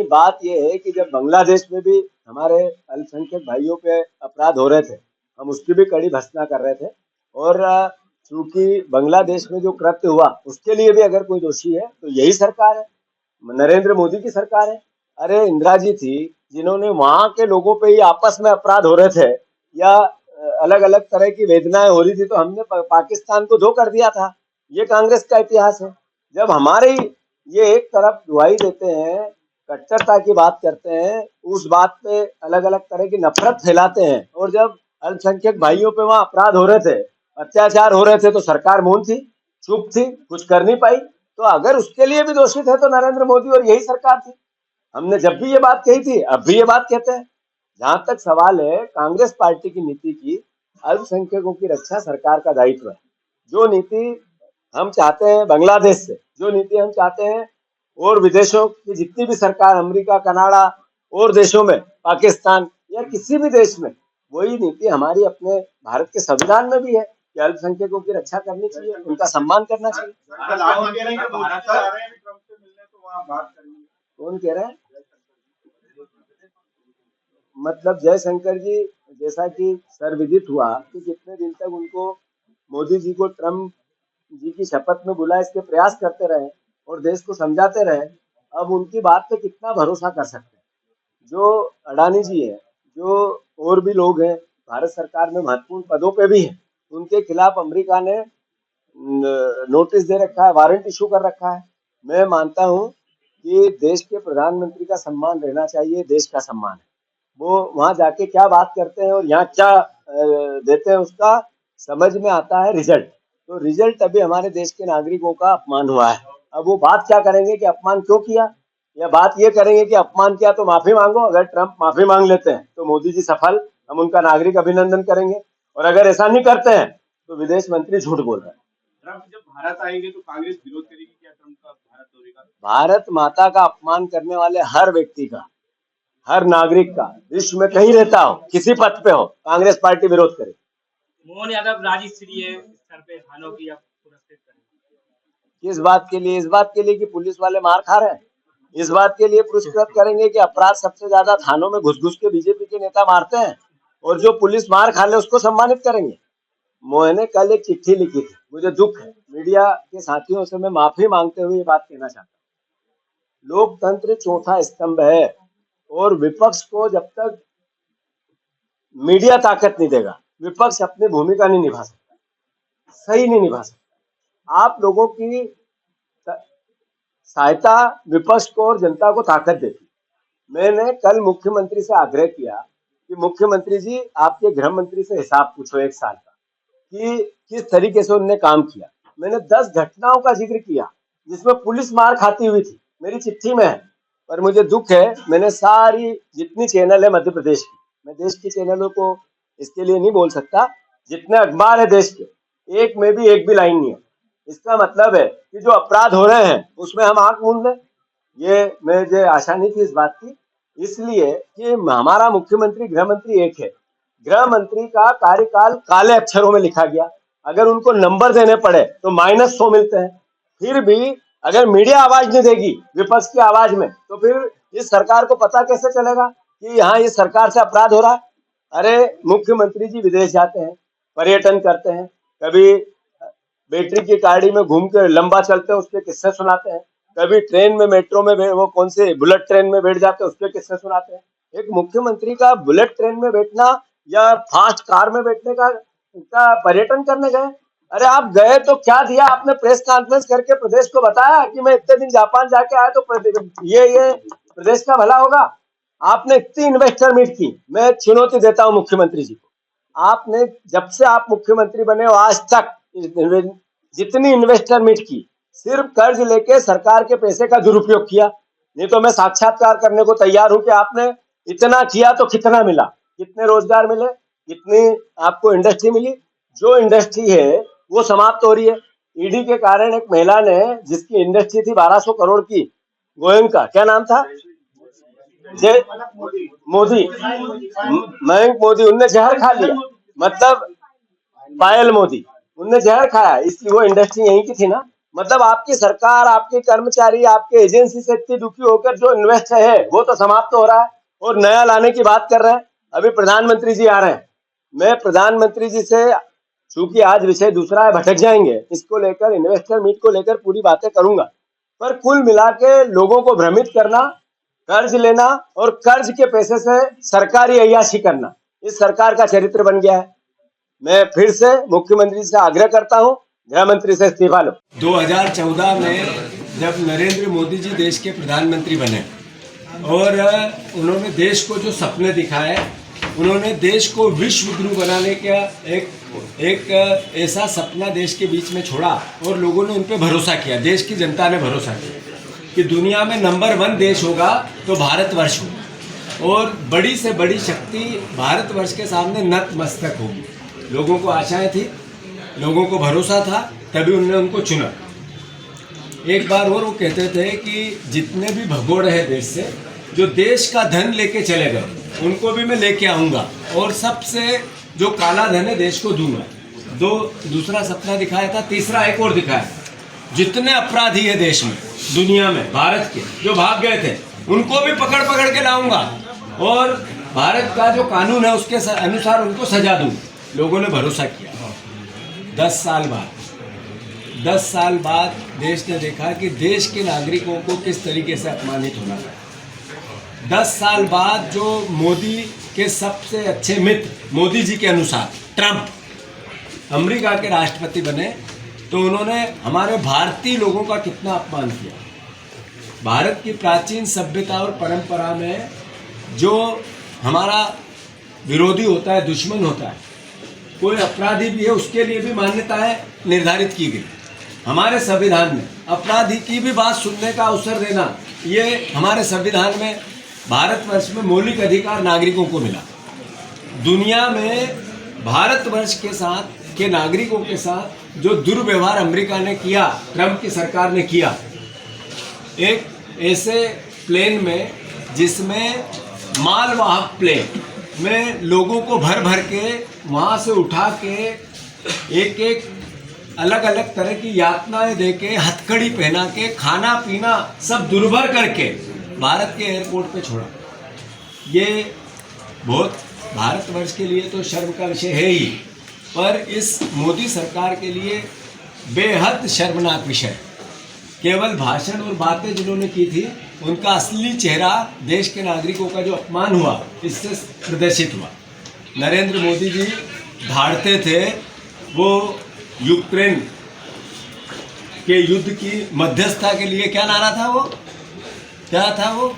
नहीं, बात ये है कि जब बांग्लादेश में भी हमारे अल्पसंख्यक भाइयों पे अपराध हो रहे थे, हम उसकी भी कड़ी भर्त्सना कर रहे थे। और चूंकि बांग्लादेश में जो कृत्य हुआ उसके लिए भी अगर कोई दोषी है तो यही सरकार है, नरेंद्र मोदी की सरकार है। अरे इंदिरा जी थी जिन्होंने वहां के लोगों पे ही आपस में अपराध हो रहे थे या अलग अलग तरह की वेदनाएं हो रही थी तो हमने पाकिस्तान को धो कर दिया था। ये कांग्रेस का इतिहास है। जब हमारे ये एक तरफ दुहाई देते हैं, कट्टरता की बात करते हैं, उस बात पे अलग अलग तरह की नफरत फैलाते हैं, और जब अल्पसंख्यक भाइयों पे वहां अपराध हो रहे थे, अत्याचार हो रहे थे, तो सरकार मौन थी, चुप थी, कुछ कर नहीं पाई। तो अगर उसके लिए भी दोषी थे तो नरेंद्र मोदी और यही सरकार थी। हमने जब भी ये बात कही थी, अब भी ये बात कहते हैं। जहां तक सवाल है कांग्रेस पार्टी की नीति की, अल्पसंख्यकों की रक्षा सरकार का दायित्व है। जो नीति हम चाहते हैं बांग्लादेश से, जो नीति हम चाहते हैं और विदेशों की जितनी भी सरकार, अमेरिका, कनाडा और देशों में, पाकिस्तान या किसी भी देश में, वही नीति हमारी अपने भारत के संविधान में भी है कि अल्पसंख्यकों की रक्षा करनी चाहिए, उनका सम्मान करना चाहिए। कौन कह रहा है? मतलब जयशंकर जी, जैसा कि सर्वविदित हुआ कि कितने दिन तक उनको मोदी जी को ट्रम्प जी की शपथ में बुलाए, इसके प्रयास करते रहे और देश को समझाते रहे। अब उनकी बात पे कितना भरोसा कर सकते हैं? जो अडानी जी है, जो और भी लोग हैं भारत सरकार में महत्वपूर्ण पदों पे भी हैं, उनके खिलाफ अमेरिका ने नोटिस दे रखा है, वारंट इशू कर रखा है। मैं मानता हूं कि देश के प्रधानमंत्री का सम्मान रहना चाहिए, देश का सम्मान है। वो वहां जाके क्या बात करते हैं और यहाँ क्या देते हैं, उसका समझ में आता है रिजल्ट। तो रिजल्ट अभी हमारे देश के नागरिकों का अपमान हुआ है। अब वो बात क्या करेंगे कि अपमान क्यों किया, या बात ये करेंगे कि अपमान किया तो माफी मांगो। अगर ट्रंप माफी मांग लेते हैं तो मोदी जी सफल, हम उनका नागरिक अभिनंदन करेंगे। और अगर ऐसा नहीं करते हैं तो विदेश मंत्री झूठ बोल रहे हैं। ट्रंप जब भारत आएंगे तो कांग्रेस विरोध करेगी क्या ट्रंप का भारत दौरे का? भारत माता का अपमान करने वाले हर व्यक्ति का, हर नागरिक का, विश्व में कहीं रहता हो, किसी पद पे हो, कांग्रेस पार्टी विरोध करे। मोहन यादव राज्यस्तरीय स्तर पे थानों की आप पुरस्कृत करेंगे किस बात के लिए? इस बात के लिए कि पुलिस वाले मार खा रहे हैं। इस बात के लिए पुरस्कृत करेंगे कि अपराध सबसे ज्यादा थानों में घुस घुस के बीजेपी के नेता मारते हैं, और जो पुलिस मार खा ले उसको सम्मानित करेंगे। मोहने कल एक चिट्ठी लिखी थी, मुझे दुख है, मीडिया के साथियों से मैं माफी मांगते हुए ये बात कहना चाहता हूँ। लोकतंत्र चौथा स्तंभ है, और विपक्ष को जब तक मीडिया ताकत नहीं देगा, विपक्ष अपनी भूमिका नहीं निभा सकता, सही नहीं निभा सकता। आप लोगों की सहायता विपक्ष को और जनता को ताकत देती। मैंने कल मुख्यमंत्री से आग्रह किया कि मुख्यमंत्री जी, आपके गृह मंत्री से हिसाब पूछो एक साल का कि किस तरीके से उन्होंने काम किया। मैंने 10 घटनाओं का जिक्र किया जिसमें पुलिस मार खाती हुई थी, मेरी चिट्ठी में है। पर मुझे दुख है, मैंने सारी जितनी चैनल है मध्य प्रदेश की, मैं देश की चैनलों को इसके लिए नहीं बोल सकता, जितने अखबार है देश के, एक में भी एक भी लाइन नहीं है। इसका मतलब है कि जो अपराध हो रहे हैं उसमें हम आंख मूंद लें, ये मुझे आशा नहीं थी इस बात की। इसलिए कि हमारा मुख्यमंत्री, गृह मंत्री एक है, गृह मंत्री का कार्यकाल काले अक्षरों में लिखा गया। अगर उनको नंबर देने पड़े तो -100 मिलते हैं। फिर भी अगर मीडिया आवाज नहीं देगी विपक्ष की आवाज में, तो फिर इस सरकार को पता कैसे चलेगा कि यहाँ ये सरकार से अपराध हो रहा है। अरे मुख्यमंत्री जी विदेश जाते हैं, पर्यटन करते हैं, कभी बैटरी की गाड़ी में घूम के लंबा चलते हैं, उसके किस्से सुनाते हैं, कभी ट्रेन में, मेट्रो में, वो कौन से बुलेट ट्रेन में बैठ जाते हैं, उसके किस्से सुनाते हैं। एक मुख्यमंत्री का बुलेट ट्रेन में बैठना या फास्ट कार में बैठने का पर्यटन करने गए? अरे आप गए तो क्या दिया आपने? प्रेस कॉन्फ्रेंस करके प्रदेश को बताया कि मैं इतने दिन जापान जाके आया तो ये प्रदेश का भला होगा? आपने इतनी इन्वेस्टर मीट की, मैं चुनौती देता हूं मुख्यमंत्री जी को। आपने जब से आप मुख्यमंत्री बने हो आज तक जितनी इन्वेस्टर मीट की, सिर्फ कर्ज लेके सरकार के पैसे का दुरुपयोग किया। नहीं तो मैं साक्षात्कार करने को तैयार हूं कि आपने इतना किया तो कितना मिला, कितने रोजगार मिले, कितनी आपको इंडस्ट्री मिली। जो इंडस्ट्री है वो समाप्त हो रही है। ईडी के कारण एक महिला ने, जिसकी इंडस्ट्री थी 1200 करोड़ की, गोयनका, क्या नाम था, जय मोदी, मयंक मोदी, उनने जहर खा लिया। मतलब पायल मोदी, उनने जहर खाया, इसकी वो इंडस्ट्री यहीं की थी ना। मतलब आपकी सरकार, आपके कर्मचारी, आपके एजेंसी से इतनी दुखी होकर जो इन्वेस्ट है वो तो समाप्त हो रहा है और नया लाने की बात कर रहे हैं। अभी प्रधानमंत्री जी आ रहे हैं, मैं प्रधानमंत्री जी से, चूंकि आज विषय दूसरा है, भटक जाएंगे, इसको लेकर, इन्वेस्टर मीट को लेकर पूरी बातें करूंगा। पर कुल मिला के लोगों को भ्रमित करना, कर्ज लेना और कर्ज के पैसे से सरकारी अय्याशी करना, इस सरकार का चरित्र बन गया है। मैं फिर से मुख्यमंत्री से आग्रह करता हूं, गृह मंत्री से इस्तीफा लो। 2014 में जब नरेंद्र मोदी जी देश के प्रधानमंत्री बने और उन्होंने देश को जो सपने दिखाए, उन्होंने देश को विश्व गुरु बनाने का एक ऐसा सपना देश के बीच में छोड़ा और लोगों ने उन पर भरोसा किया, देश की जनता ने भरोसा किया कि दुनिया में नंबर 1 देश होगा तो भारतवर्ष होगा और बड़ी से बड़ी शक्ति भारतवर्ष के सामने नतमस्तक होगी। लोगों को आशाएं थी, लोगों को भरोसा था, तभी उन्होंने उनको चुना। एक बार और वो कहते थे कि जितने भी भगोड़े हैं देश से, जो देश का धन लेके चले गए, उनको भी मैं लेके आऊँगा और सबसे जो काला धन है देश को दूंगा। दूसरा सपना दिखाया था, तीसरा एक और दिखाया, जितने अपराधी है देश में, दुनिया में, भारत के जो भाग गए थे, उनको भी पकड़ पकड़ के लाऊंगा और भारत का जो कानून है उसके अनुसार उनको सजा दूँ। लोगों ने भरोसा किया। 10 साल बाद देश ने देखा कि देश के नागरिकों को किस तरीके से अपमानित होना है। 10 साल बाद जो मोदी के सबसे अच्छे मित्र, मोदी जी के अनुसार ट्रंप अमेरिका के राष्ट्रपति बने, तो उन्होंने हमारे भारतीय लोगों का कितना अपमान किया। भारत की प्राचीन सभ्यता और परंपरा में जो हमारा विरोधी होता है, दुश्मन होता है, कोई अपराधी भी है, उसके लिए भी मान्यताएं निर्धारित की गई। हमारे संविधान में अपराधी की भी बात सुनने का अवसर देना, ये हमारे संविधान में, भारतवर्ष में मौलिक अधिकार नागरिकों को मिला। दुनिया में भारतवर्ष के साथ के नागरिकों के साथ जो दुर्व्यवहार अमेरिका ने किया, ट्रंप की सरकार ने किया, एक ऐसे प्लेन में जिसमें मालवाहक प्लेन में लोगों को भर भर के वहाँ से उठा के एक एक अलग अलग तरह की यातनाएं दे के, हथकड़ी पहना के, खाना पीना सब दुर्भर करके भारत के एयरपोर्ट पे छोड़ा। ये बहुत भारतवर्ष के लिए तो शर्म का विषय है ही, पर इस मोदी सरकार के लिए बेहद शर्मनाक विषय। केवल भाषण और बातें जिन्होंने की थी, उनका असली चेहरा देश के नागरिकों का जो अपमान हुआ, इससे प्रदर्शित हुआ। नरेंद्र मोदी जी धाड़ते थे, वो यूक्रेन के युद्ध की मध्यस्थता के लिए, क्या नारा था वो, क्या था वो,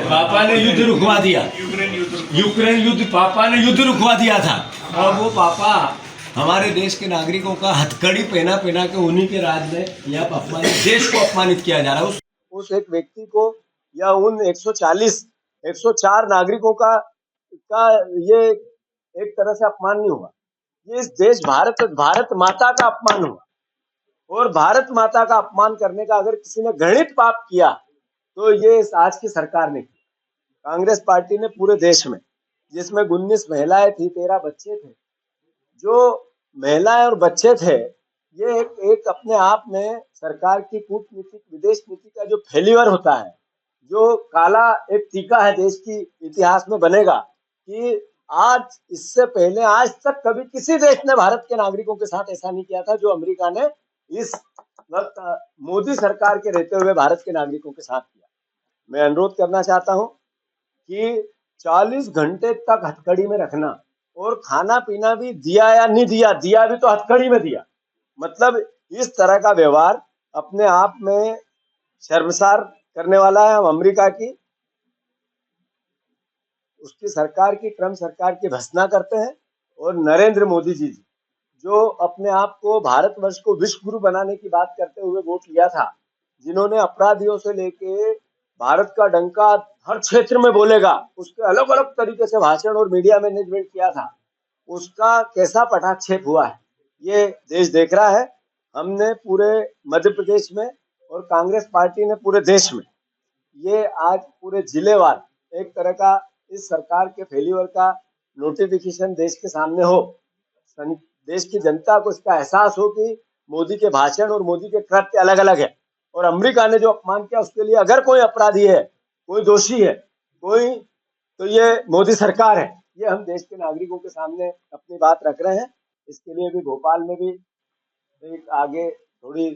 पापा ने युद्ध रुकवा दिया, यूक्रेन युद्ध, पापा ने युद्ध रुकवा दिया था। और वो पापा हमारे देश के नागरिकों का हथकड़ी पहना पहना के उन्हीं के राज में यहाँ अपमानित, देश को अपमानित किया जा रहा है। उस एक व्यक्ति को या उन 104 नागरिकों का ये एक तरह से अपमान नहीं हुआ, ये इस देश भारत माता का अपमान हुआ। और भारत माता का अपमान करने का अगर किसी ने घृणित पाप किया तो ये आज की सरकार ने किया। कांग्रेस पार्टी ने पूरे देश में, जिसमें 19 महिलाएं थी, 13 बच्चे थे, जो महिलाएं और बच्चे थे, ये एक अपने आप में सरकार की कूटनीतिक विदेश नीति का जो फेल्यूर होता है, जो काला एक टीका है देश की इतिहास में बनेगा कि आज, इससे पहले आज तक कभी किसी देश ने भारत के नागरिकों के साथ ऐसा नहीं किया था जो अमेरिका ने इस वक्त मोदी सरकार के रहते हुए भारत के नागरिकों के साथ किया। मैं अनुरोध करना चाहता हूं कि 40 घंटे तक हथकड़ी में रखना और खाना पीना भी दिया या नहीं दिया, दिया भी तो हथकड़ी में दिया, मतलब इस तरह का व्यवहार अपने आप में शर्मसार करने वाला है। हम अमेरिका की, उसकी सरकार की, ट्रंप सरकार की भर्त्सना करते हैं और नरेंद्र मोदी जी जो अपने आप को भारतवर्ष को विश्व गुरु बनाने की बात करते हुए वोट लिया था, जिन्होंने अपराधियों से लेके भारत का डंका हर क्षेत्र में बोलेगा, उसके अलग अलग तरीके से भाषण और मीडिया मैनेजमेंट किया था, उसका कैसा पटाक्षेप हुआ है ये देश देख रहा है। हमने पूरे मध्य प्रदेश में और कांग्रेस पार्टी ने पूरे देश में, ये आज पूरे जिलेवार एक तरह का इस सरकार के फेल्यूर का नोटिफिकेशन देश के सामने हो, देश की जनता को इसका एहसास हो कि मोदी के भाषण और मोदी के कृत्य अलग अलग है। और अमेरिका ने जो अपमान किया उसके लिए अगर कोई अपराधी है, कोई दोषी है, कोई, तो ये मोदी सरकार है। ये हम देश के नागरिकों के सामने अपनी बात रख रहे हैं। इसके लिए भी भोपाल में भी एक आगे थोड़ी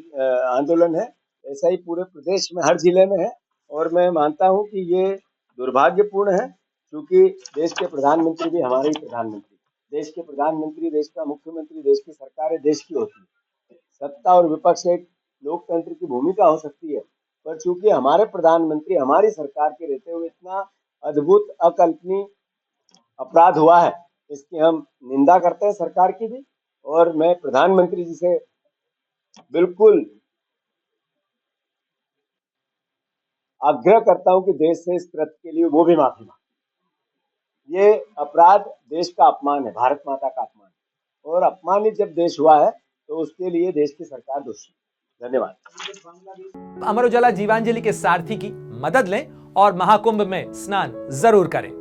आंदोलन है, ऐसा ही पूरे प्रदेश में हर जिले में है। और मैं मानता हूं कि ये दुर्भाग्यपूर्ण है, क्योंकि देश के प्रधानमंत्री भी हमारे ही प्रधानमंत्री, देश के प्रधानमंत्री, देश का मुख्यमंत्री, देश की सरकार देश की होती है। सत्ता और विपक्ष एक लोकतंत्र की भूमिका हो सकती है, पर चूंकि हमारे प्रधानमंत्री हमारी सरकार के रहते हुए इतना अद्भुत अकल्पनीय अपराध हुआ है, इसकी हम निंदा करते हैं सरकार की भी। और मैं प्रधानमंत्री जी से बिल्कुल आग्रह करता हूं कि देश से इस कृत्य के लिए वो भी माफी मांगे। ये अपराध देश का अपमान है, भारत माता का अपमान है, और अपमानित जब देश हुआ है तो उसके लिए देश की सरकार दोषी है। धन्यवाद। अमर उजाला जीवांजलि के सारथी की मदद लें और महाकुंभ में स्नान जरूर करें।